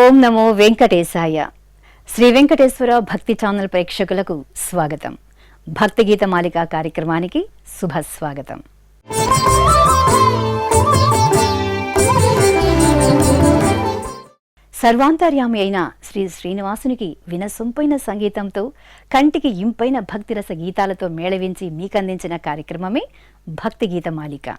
ఓం నమో వెంకటేశాయ. శ్రీ వెంకటేశ్వర భక్తి ఛానల్ ప్రేక్షకులకు స్వాగతం. భక్తి గీత మాలిక కార్యక్రమానికి శుభస్వాగతం. సర్వాంతర్యామి అయిన శ్రీ శ్రీనివాసునికి వినసొంపైన సంగీతంతో కంటికి ఇంపైన భక్తిరస గీతాలతో మేళవించి మీకందించిన కార్యక్రమమే భక్తి గీత మాలిక.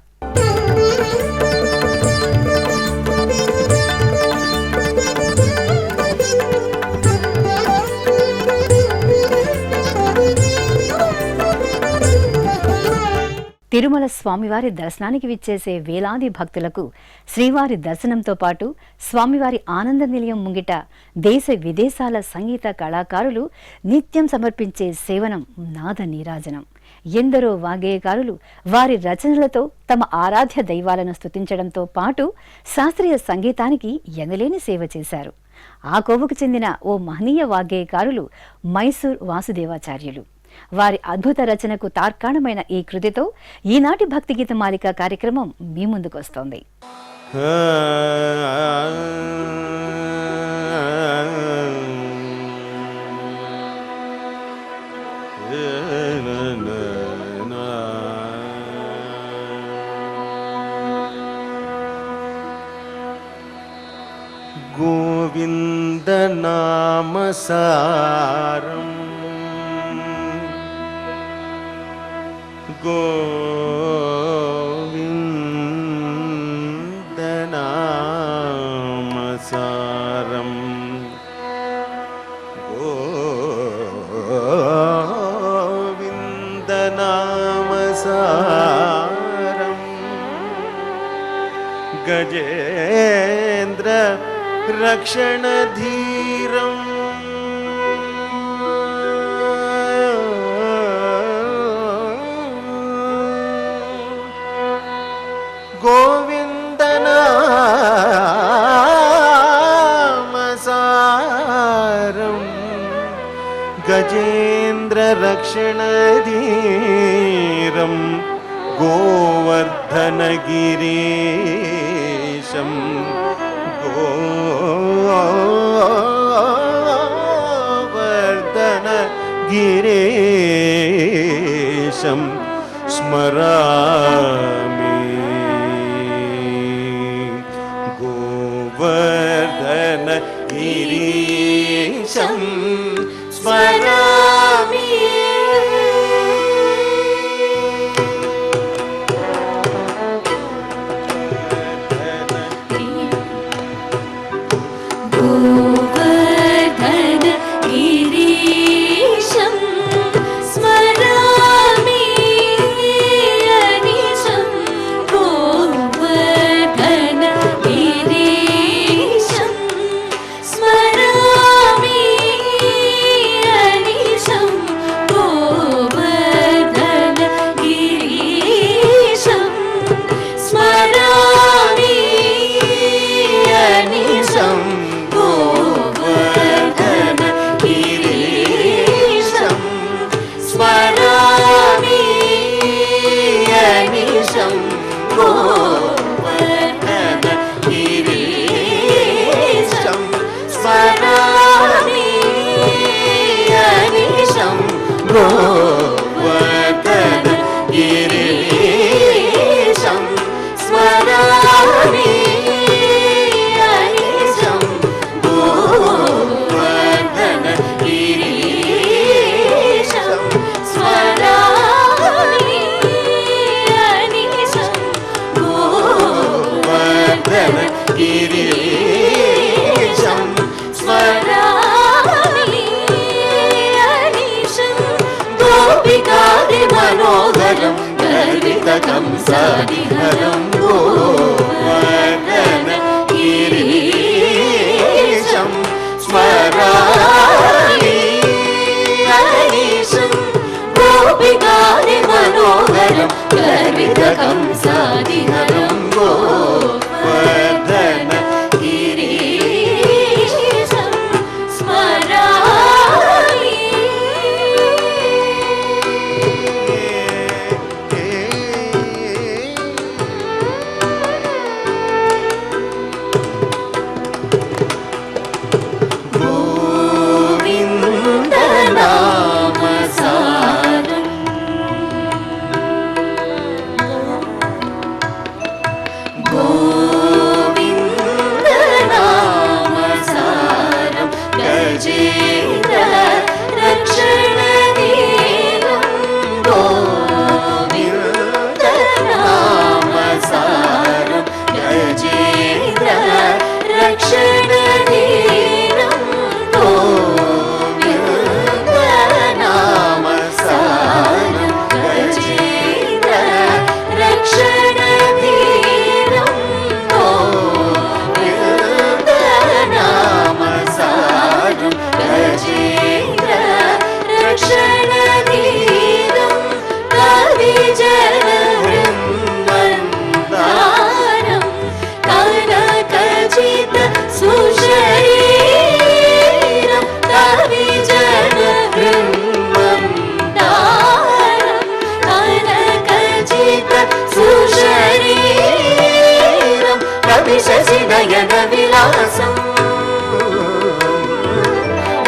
తిరుమల స్వామివారి దర్శనానికి విచ్చేసే వేలాది భక్తులకు శ్రీవారి దర్శనంతో పాటు స్వామివారి ఆనంద నిలయం ముంగిట దేశ విదేశాల సంగీత కళాకారులు నిత్యం సమర్పించే సేవనం నాద నీరాజనం. ఎందరో వాగ్గేయకారులు వారి రచనలతో తమ ఆరాధ్య దైవాలను స్తుతించడంతో పాటు శాస్త్రీయ సంగీతానికి ఎనలేని సేవ చేశారు. ఆ కోవకు చెందిన ఓ మహనీయ వాగ్గేయకారులు మైసూర్ వాసుదేవాచార్యులు. వారి అద్భుత రచనకు తార్కాణమైన ఈ కృతితో ఈనాటి భక్తి గీత మాలిక కార్యక్రమం మీ ముందుకొస్తోంది. గోవింద నామ సారం గోవింద నామ సారం గోవింద నామ సారం గజేంద్ర రక్షణ ధీరం గోవింద నామ సారం గజేంద్ర రక్షణ ధీరం గోవర్ధన గిరీశం గోవర్ధన గిరీశం స్మరామి. గోవర్ధన గిరీశం స్మరామి. కంసాదిహరం గోవర్ధన గిరీశం స్మరామి. అనిశం గోపికాది మనోహరం గర్విత కంసాదిహరం గోవర్ధన గిరీశం స్మరామి. गोविन्दनामसारं गजेन्द्र रक्षणधीरं गोविन्दनामसारं गजेन्द्र रक्षणधीरं गोविन्दनामसारं गजेन्द्र रक्षणधीरं कविजनवृन्दारं कनकचित सुशरीरं कविजनवृन्दारं कनकचित सुशरीरं कविशशिनयन विलासम्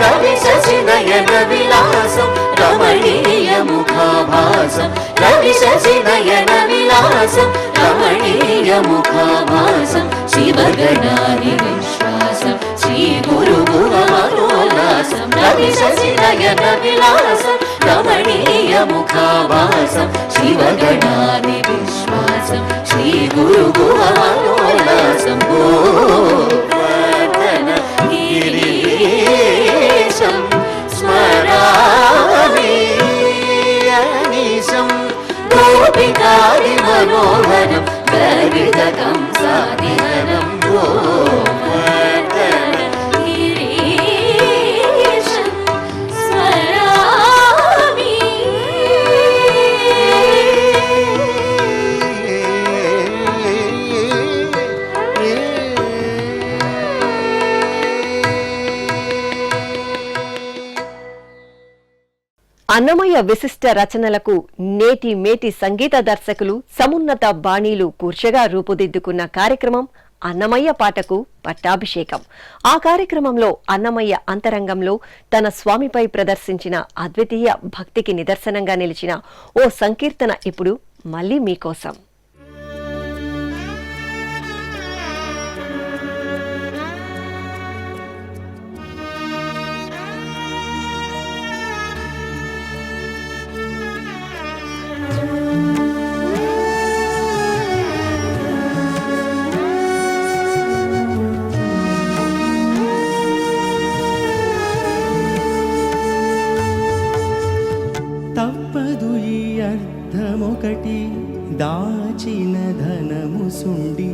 रविशशिनयन विलासं रमणीयमुखाभासं रविशशिनयन विलासं रमणीयमुखाभासं शिवगणादिविश्वासं श्रीगुरुगुरुमनोल्लासं रविशशिनयन विलासं रमणीयमुखाभासं शिवगणादिविश्वासं श्रीगुरुगुरुमनोल्लासं गोवर्धन गिरीशं स्मरामि अनिशं गोपिकादिमनोहरं गर्वितकंसादिहरं गोवर्धन गिरीशं स्मरामि అన్నమయ్య విశిష్ట రచనలకు నేటి మేటి సంగీత దర్శకులు సమున్నత బాణీలు కూర్చగా రూపుదిద్దుకున్న కార్యక్రమం అన్నమయ్య పాటకు పట్టాభిషేకం. ఆ కార్యక్రమంలో అన్నమయ్య అంతరంగంలో తన స్వామిపై ప్రదర్శించిన అద్వితీయ భక్తికి నిదర్శనంగా నిలిచిన ఓ సంకీర్తన ఇప్పుడు మళ్లీ మీకోసం. తప్పదు ఈ అర్థమొకటి దాచిన ధనము సుండి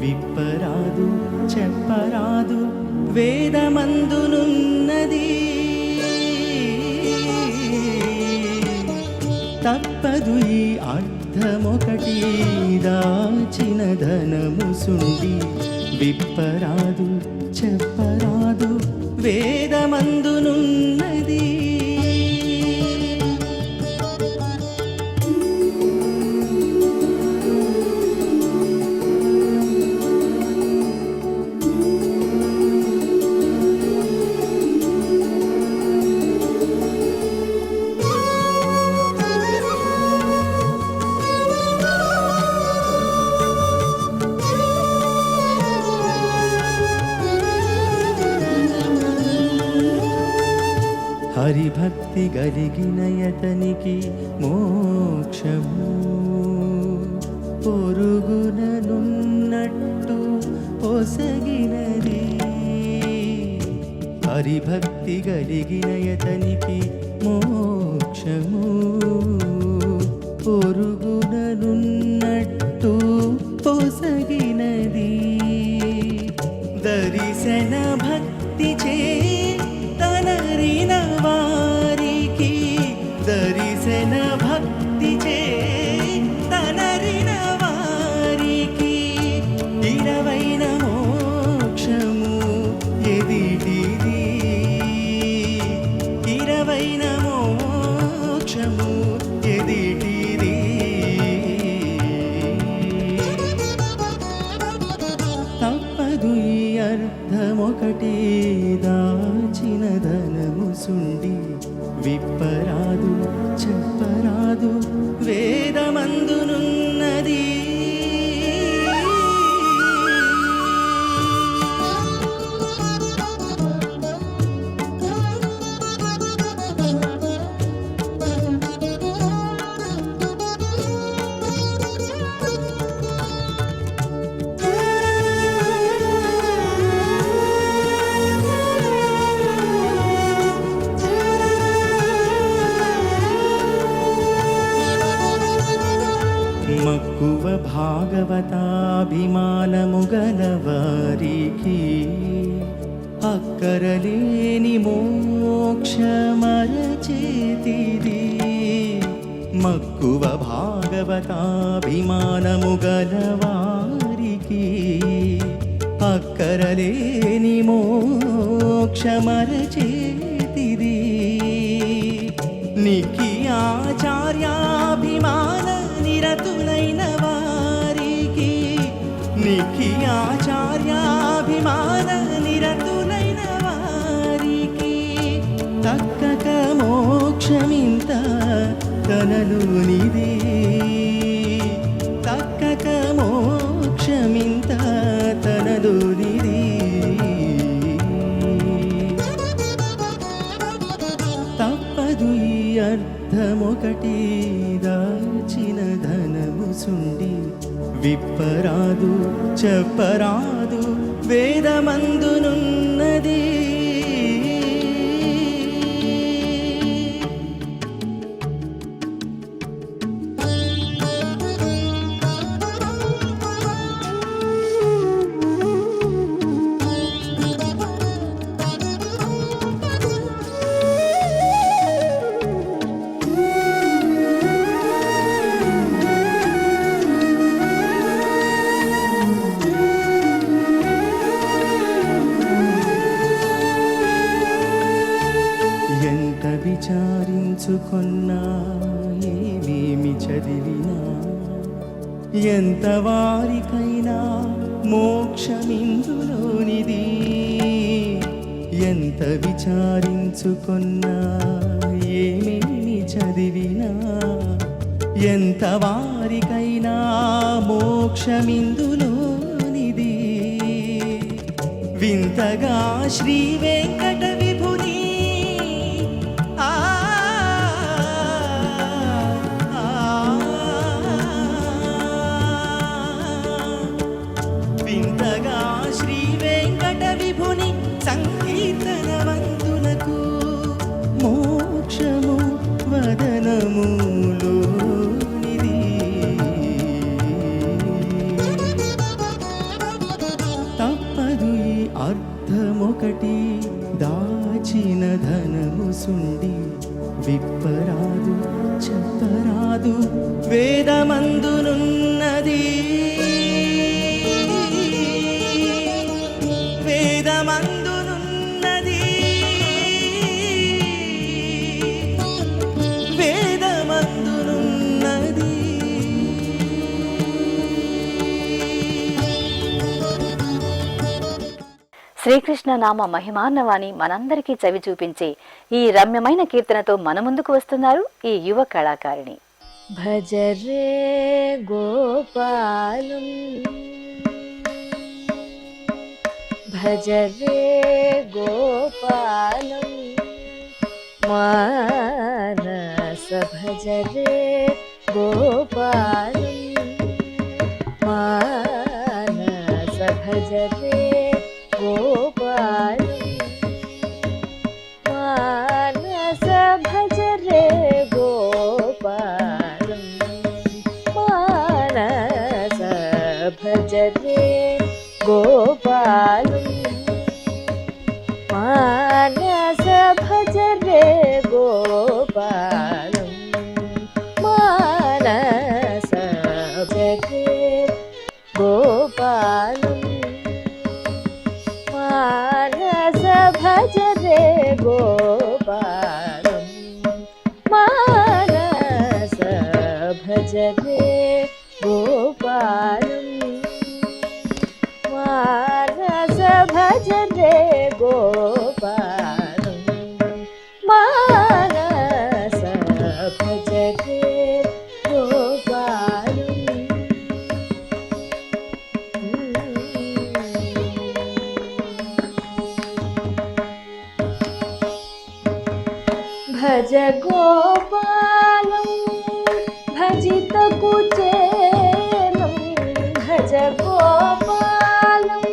విప్పరాదు చెప్పరాదు వేదమందునున్నది. తప్పదు ఈ అర్థమొకటి దాచిన ధనము సుండి విప్పరాదు చెప్పరాదు వేదమందునున్నది. హరిభక్తి గలిగినయతనికి మోక్షము పొరుగుననున్నట్టు పొసగినది. హరిభక్తి గలిగినయతనికి మోక్షము పొరుగుననున్నట్టు పొసగినది. దర్శన భక్తి చే తనరిన వారికి దర్శన భక్తి చే తనరిన వారికి ఇరవైన మోక్షము ఎదిటిది. ఇరవైన మోక్షము ఎదిటిది. తప్పదు ఈ అర్థమొకటి దాచిన ధనము సుండి విప్పరాదు చెప్పరాదు వేదమందునున్నది. మక్కువ భాగవతాభిమానము గలవారికి అక్కరలేని మోక్షమరచేతిది. మక్కువ భాగవతాభిమానము గలవారికి అక్కరలేని మోక్షమరచేతిది. నికి ఆచార్యాభిమాన నిరతులైన వారికి నికి ఆచార్యాభిమాన నిరతులైన వారికి తక్కక మోక్షమింత తనలోనిది. తక్కక మోక్షమింత తనలోనిది. తప్పదు ఈ అర్థమొకటి దాచిన ధనము సుండి విప్పరాదు చెప్పరాదు వేదమందునున్నది. విచారించుకున్నా ఏమేమి చదివినా ఎంత వారికైనా మోక్షమిందులోనిది. ఎంత విచారించుకున్నా ఏమేమి చదివినా ఎంత వారికైనా మోక్షమిందులోనిది. వింతగా శ్రీ వెంకట విభుని వింతగా శ్రీ వెంకట విభుని సంకీర్తనవంతులకు మోక్షము వదనములోనిది. తప్పదు ఈ అర్థమొకటి దాచిన ధనము సుండి విప్పరాదు చెప్పరాదు వేదమందునున్నది. వేదమందునున్నది. వేదమందునున్నది. శ్రీకృష్ణ నామ మహిమాన్నవాణి మనందరికీ చవి చూపించే ఈ రమ్యమైన కీర్తనతో మన ముందుకు వస్తున్నారు ఈ యువ కళాకారిణి. భజరే గోపాలం భజరే గోపాలం మానస భజరే గోపాలం మానస భజరే గోపాలం మానస భజరే గోపాలం మానస భజరే గోపాలం మానస భజరే గోపాలం మానస భజరే గోపాలం మానస భజరే గోపాలం మానస భజరే గోపాలం మానస భజరే గోపాలం మానస భజరే గోపాలం భజ గోపాలం భజిత కుచేలం భజ గోపాలం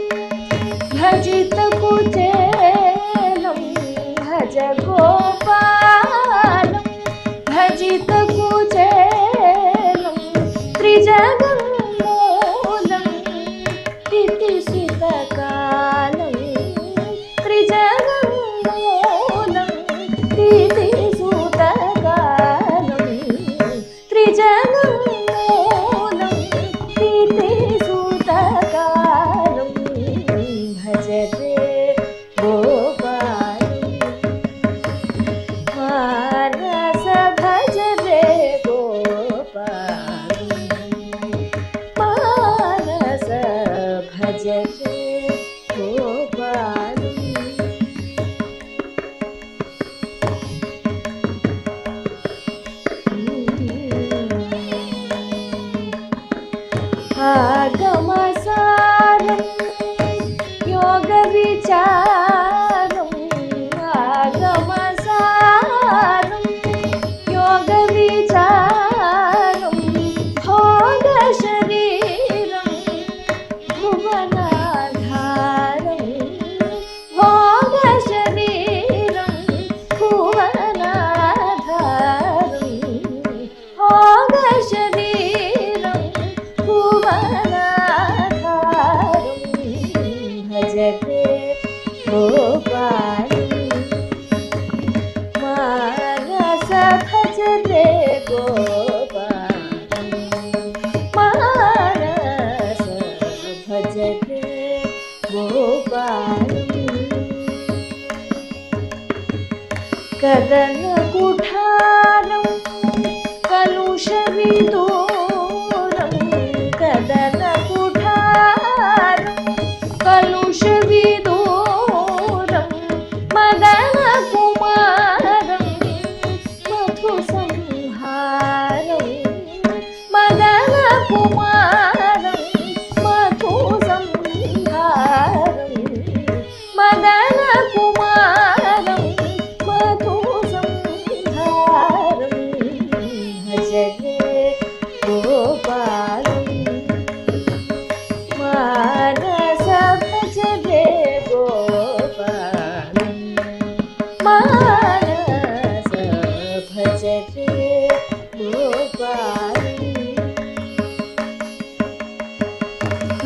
భజిత కుచేలం భజ గోపాలం భజిత కుచేలం త్రిజగ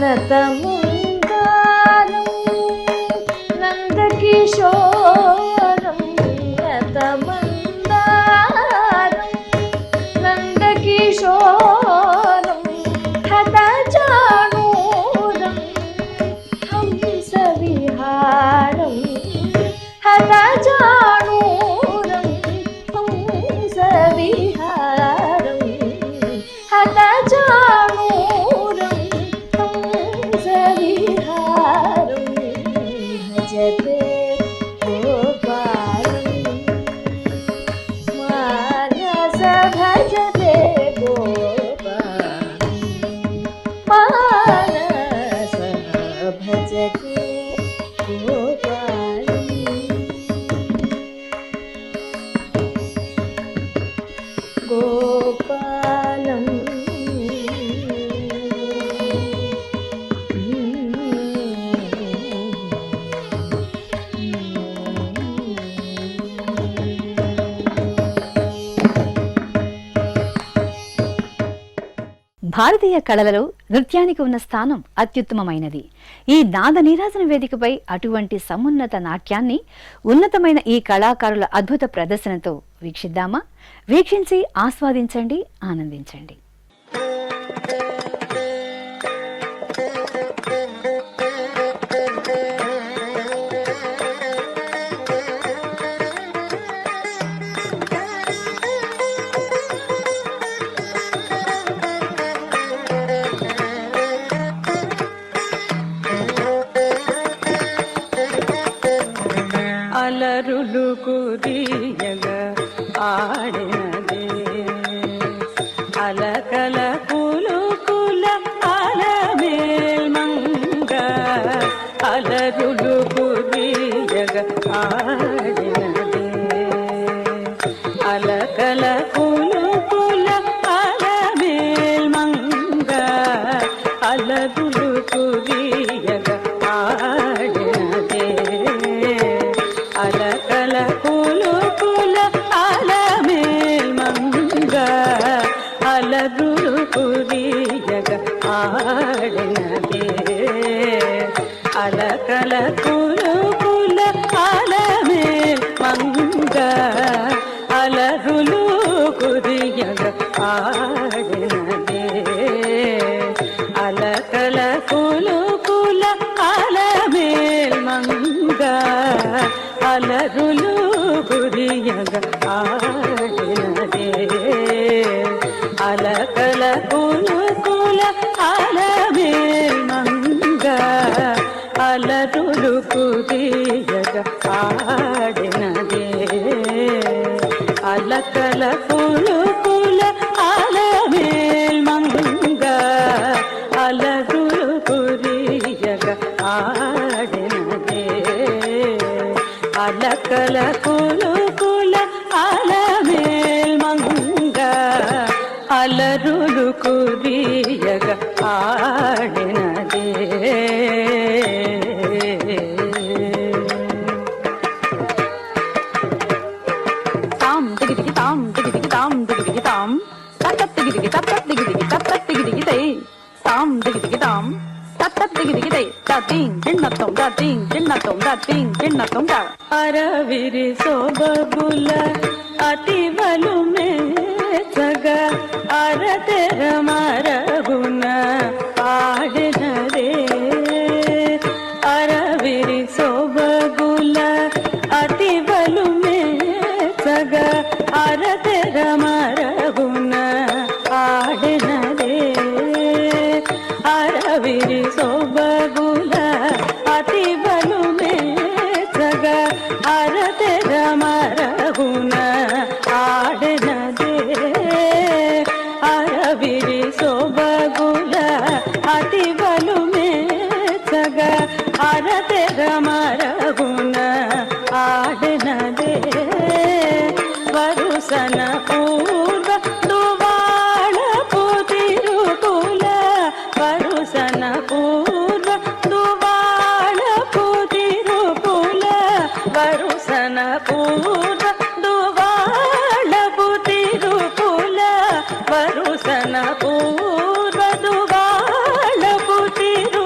నతమందారం నందకిశోరం నతమందారం నందకిశోరం హతచాణూరం హంసవిహారం హతచాణూరం హంసవిహారం హతచాణూరం హంసవిహారం భజతే గోపాలం మానస భజతే గోపాలం మానస భజతే గోపాలం గోపాలం భారతీయ కళలలో నృత్యానికి ఉన్న స్థానం అత్యుత్తమమైనది. ఈ నాద నీరాజన వేదికపై అటువంటి సమున్నత నాట్యాన్ని ఉన్నతమైన ఈ కళాకారుల అద్భుత ప్రదర్శనతో వీక్షిద్దామా? వీక్షించి ఆస్వాదించండి, ఆనందించండి. అలరులు కురియగ ఆడినదే అలకల కులుకుల అలమేల్మంగ అలరులు కురియగ ఆడినదే అలకల కులుకుల అలమేల్మంగ అలరులు కురియగ ఆడినదే అలకల కులుకుల అలమేల్మంగ అలరులు కురియగ ఆడినదే అలకల కులుకుల అలమేల్మంగ అలరులు కురియగ ఆడినదే అలకల కులుకుల అలమేల్మంగ అలరులు కురియగ ఆడినదే అలకల కులుకుల అలమేల్మంగ అలరులు కురియగ ఆడినదే అలకల కులుకుల అలమేల్మంగ అలరులు కురియగ ఆడినదే అలకల కులుకుల అలమేల్మంగ అలరులు కురియగ ఆడినదే తాం దిగి తాం దిగి తాం దిగి తాం తత్త దిగి తత్త దిగి తై తాం దిగి తాం తత్త దిగి తై తాతిం చిన్నతం తాతిం చిన్నతం తా అరవిరి సోబగుల అతివలు మేసగ అరతెర మరగున ఆడినదే అరవిరి సోబగుల అతివలు మేసగ అరతెర మరగున ఆడినదే అరవిరి సోబగుల అతివలు మేసగ అరతెర మరగున ఆడినదే అరవిరి సోబగుల అతివలు మేసగ అరతెర మరగున ఆడినదే వరుసన పూర్వ దువాళపు తిరుకుల వరుసన పూర్వ దువాళపు తిరుకుల వరుసన పూర్వ దువాళపు తిరుకుల వరుసన పూర్వ దువాళపు తిరుకుల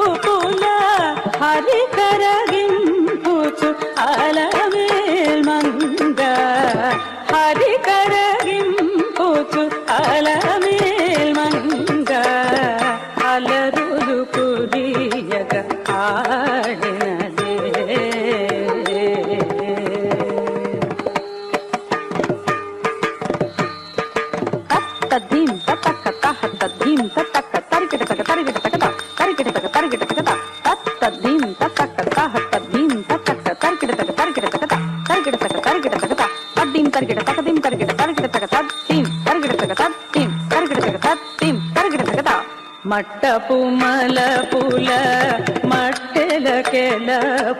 తద్దీం తత్తక్క తహ తద్దీం తత్తక్క తరికిటతక తరికిటతక తరికిటతక తరికిటతక తద్దీం తత్తక్క తహ తద్దీం తత్తక్క తరికిటతక తరికిటతక తరికిటతక తరికిటతక తద్దీం తరికిటతక దీం తరికిట తరికిటతక తద్దీం తరికిటతక తద్దీం తరికిటతక తద్దీం తరికిటతక మట్టపు మలపుల మట్టెలకెల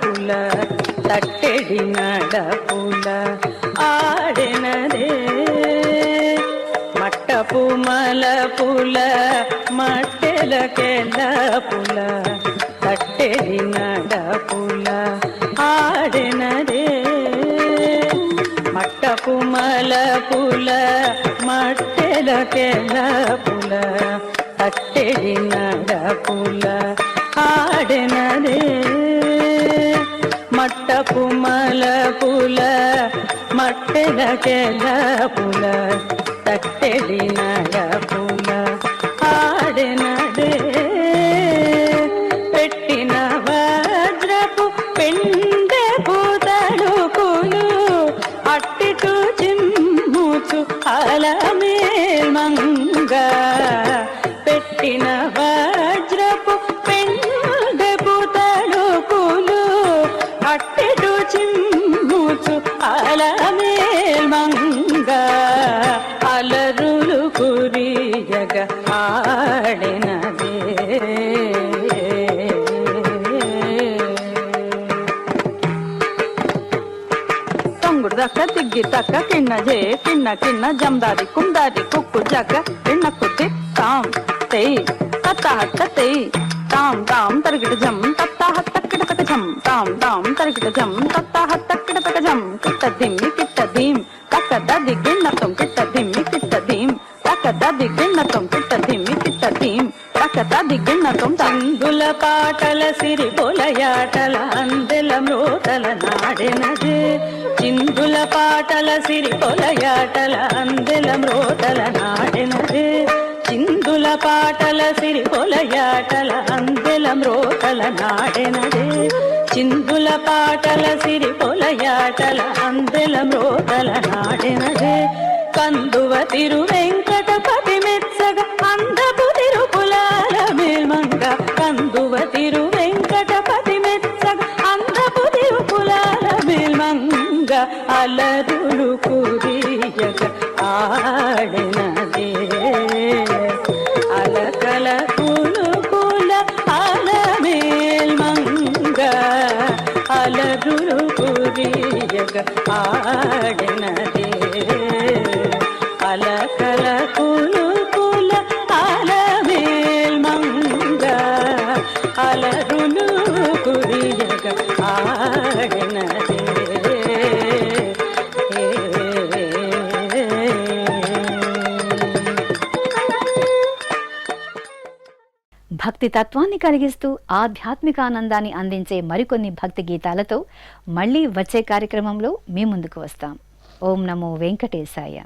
పుల తట్టెడి నడపుల ఆడెనదే మట్టపు మలపుల మట్టెలకెల పుల తట్టెడి నడపుల ఆడెనదే మట్టపు మలపుల మట్టెలకెల పుల తట్టెడి నడపుల ఆడెనదే మట్టపు మలపుల మట్టెలకెల పుల తట్టెడి నడపుల ఆడెనదే పెట్టిన వజ్రపు పెండెపు తడుకులు అట్టిటు చిమ్ముచు అలమేల్మంగ పెట్టిన వజ్రపు పెండెపు తడుకులు అట్టిటు చిమ్ముచు అలమేల్మంగ అలరులు కురియగ ఆడినదే తొంగుడు దక్క తిగ్గి తక్క కిన్న జే కిన్న కిన్న జందారి కుందారి కుక్కు జగ్గ ఎన్న కుద్ది తాం తెయ్ తత్త హత్త తెయ్ తాం తాం తరిగిట జం తత్త హత్త కిటతక జం తాం తాం తరిగిట జం తత్త హత్త కిటతక జం కిట్ట దిమ్మి కిట్ట దీం తక్క దది గిన్నతం కిట్ట దిమ్మి కిట్ట దీం తక్క దది గిన్నతం కిట్ట దిమ్మి కిట్ట దీం తక్క దది గిన్నతం తందుల పాటల సిరి పొలయాటల అందెల మ్రోతల నాడెనదే చిందుల పాటల సిరి పొలయాటల అందెల మ్రోతల నాడెనదే చిందుల పాటల సిరి పొలయాటల అందెల మ్రోతల నాడెనదే చిందుల పాటల సిరి పొలయాటల అందెల మ్రోతల నాడెనదే కందువ తిరు వెంకటపతి మెచ్చగ అందపు తిరుపులాల మేల్మంగ కందువ తిరు వెంకటపతి మెచ్చగ అందపు తిరుపులాల మేల్మంగ అలరులు కురియగ ఆడినదే అలకల కులుకుల అలమేల్మంగ అలరులు కురియగ ఆడినదే అలకల కులుకుల అలమేల్మంగ అలరులు కురియగ ఆడినదే భక్తి తత్వాన్ని కలిగిస్తూ ఆధ్యాత్మిక ఆనందాన్ని అందించే మరికొన్ని భక్తి గీతాలతో మళ్ళీ వచ్చే కార్యక్రమంలో మీ ముందుకు వస్తాం. ఓం నమో వెంకటేశాయ.